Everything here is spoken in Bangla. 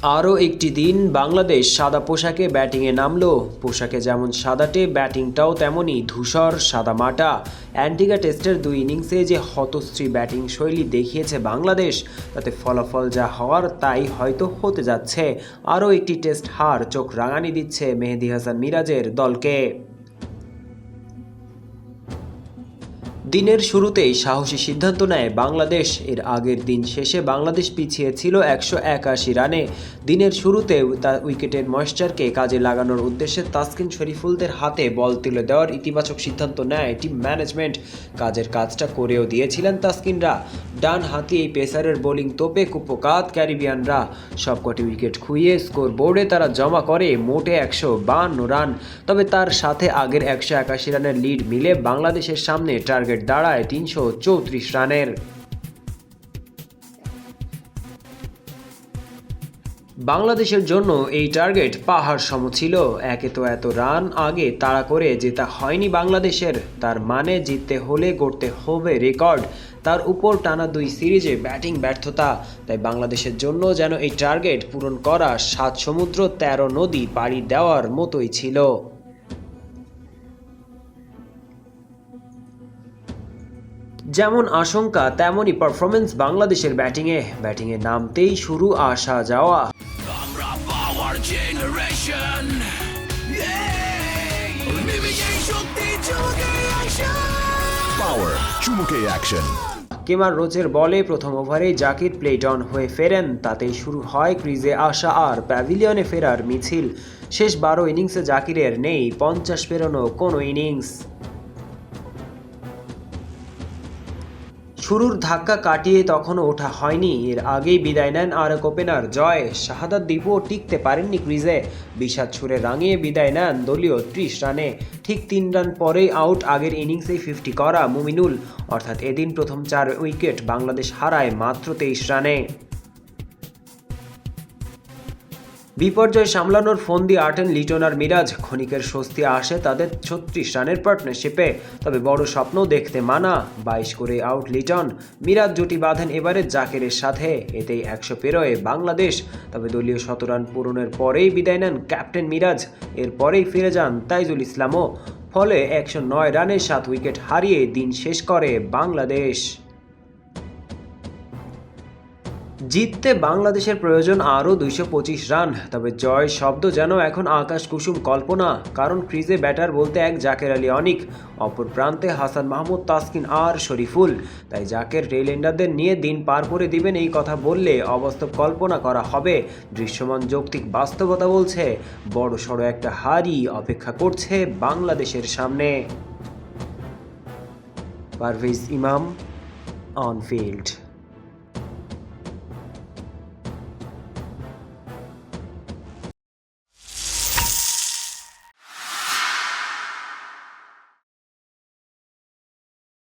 আরও একটি দিন বাংলাদেশ সাদা পোশাকে ব্যাটিংয়ে নামলো। পোশাকে যেমন সাদাটে, ব্যাটিংটাও তেমনই ধূসর সাদামাটা। অ্যান্টিগা টেস্টের 2 ইনিংসে যে হতশ্রী ব্যাটিং শৈলী দেখিয়েছে বাংলাদেশ, তাতে ফলাফল যা হওয়ার তাই হয়তো হতে যাচ্ছে। আরও একটি টেস্ট হার চোখ রাঙানি দিচ্ছে মেহেদী হাসান মিরাজের দলকে। দিনের শুরুতেই সাহসী সিদ্ধান্ত নেয় বাংলাদেশ। এর আগের দিন শেষে বাংলাদেশ পিছিয়ে ছিল 181 রানে। দিনের শুরুতেও তার উইকেটের ময়েশ্চারকে কাজে লাগানোর উদ্দেশ্যে তাসকিন শরীফুলদের হাতে বল তুলে দেওয়ার ইতিবাচক সিদ্ধান্ত নেয় টিম ম্যানেজমেন্ট। কাজের কাজটা করেও দিয়েছিলেন তাসকিনরা। ডান হাতি এই পেসারের বোলিং তোপে কুপোকাত ক্যারিবিয়ানরা। সবকটি উইকেট খুইয়ে স্কোর বোর্ডে তারা জমা করে মোটে 152 রান। তবে তার সাথে আগের 181 রানের লিড মিলে বাংলাদেশের সামনে টার্গেট দাঁড়ায় 334 রানের। বাংলাদেশের জন্য এই টার্গেট পাহাড় সম ছিল। একে তো এত রান আগে তাড়া করে জেতা হয়নি বাংলাদেশের, তার মানে জিততে হলে গড়তে হবে রেকর্ড। তার উপর টানা 2 সিরিজে ব্যাটিং ব্যর্থতা। তাই বাংলাদেশের জন্য যেন এই টার্গেট পূরণ করা 7 সমুদ্র 13 নদী পাড়ি দেওয়ার মতোই ছিল। যেমন আশঙ্কা তেমনই পারফরমেন্স বাংলাদেশের ব্যাটিংয়ে নামতেই শুরু আসা যাওয়া। কেমার রোচের বলে প্রথম ওভারেই জাকির প্লেট অন হয়ে ফেরেন। তাতেই শুরু হয় ক্রিজে আসা আর প্যাভিলিয়নে ফেরার মিছিল। শেষ 12 ইনিংসে জাকিরের নেই 50 পেরোনো কোনো ইনিংস। শুরুর ধাক্কা কাটিয়ে তখনও ওঠা হয়নি। এর আগেই বিদায় নেন আরেক ওপেনার জয়। শাহাদাত দীপও টিকতে পারেননি ক্রিজে। বিষাদ ছুড়ে রাঙিয়ে বিদায় নেন দলীয় 30 রানে। ঠিক 3 রান পরেই আউট আগের ইনিংসেই 50 করা মুমিনুল। অর্থাৎ এদিন প্রথম 4 উইকেট বাংলাদেশ হারায় মাত্র 23 রানে। বিপর্যয় সামলানোর ফন্দি আটেন লিটন আর মিরাজ। ক্ষণিকের স্বস্তি আসে তাদের 36 রানের পার্টনারশিপে। তবে বড় স্বপ্ন দেখতে মানা। 22 করে আউট লিটন। মিরাজ জুটি বাঁধেন এবারে জাকেরের সাথে। এতেই 100 পেরোয় বাংলাদেশ। তবে দলীয় 100 রান পূরণের পরেই বিদায় নেন ক্যাপ্টেন মিরাজ। এরপরেই ফিরে যান তাইজুল ইসলামও। ফলে 109 রানে 7 উইকেট হারিয়ে দিন শেষ করে বাংলাদেশ। জিততে বাংলাদেশের প্রয়োজন আরও 225 রান। তবে জয় শব্দ যেন এখন আকাশ কুসুম কল্পনা। কারণ ক্রিজে ব্যাটার বলতে এক জাকের আলী অনিক, অপর প্রান্তে হাসান মাহমুদ, তাসকিন আর শরীফুল। তাই জাকের টেইলেন্ডারদের নিয়ে দিন পার করে দিবেন এই কথা বললে অবাস্তব কল্পনা করা হবে। দৃশ্যমান যৌক্তিক বাস্তবতা বলছে বড় সড়ো একটা হারই অপেক্ষা করছে বাংলাদেশের সামনে। পারভেজ ইমাম, অন ফিল্ড।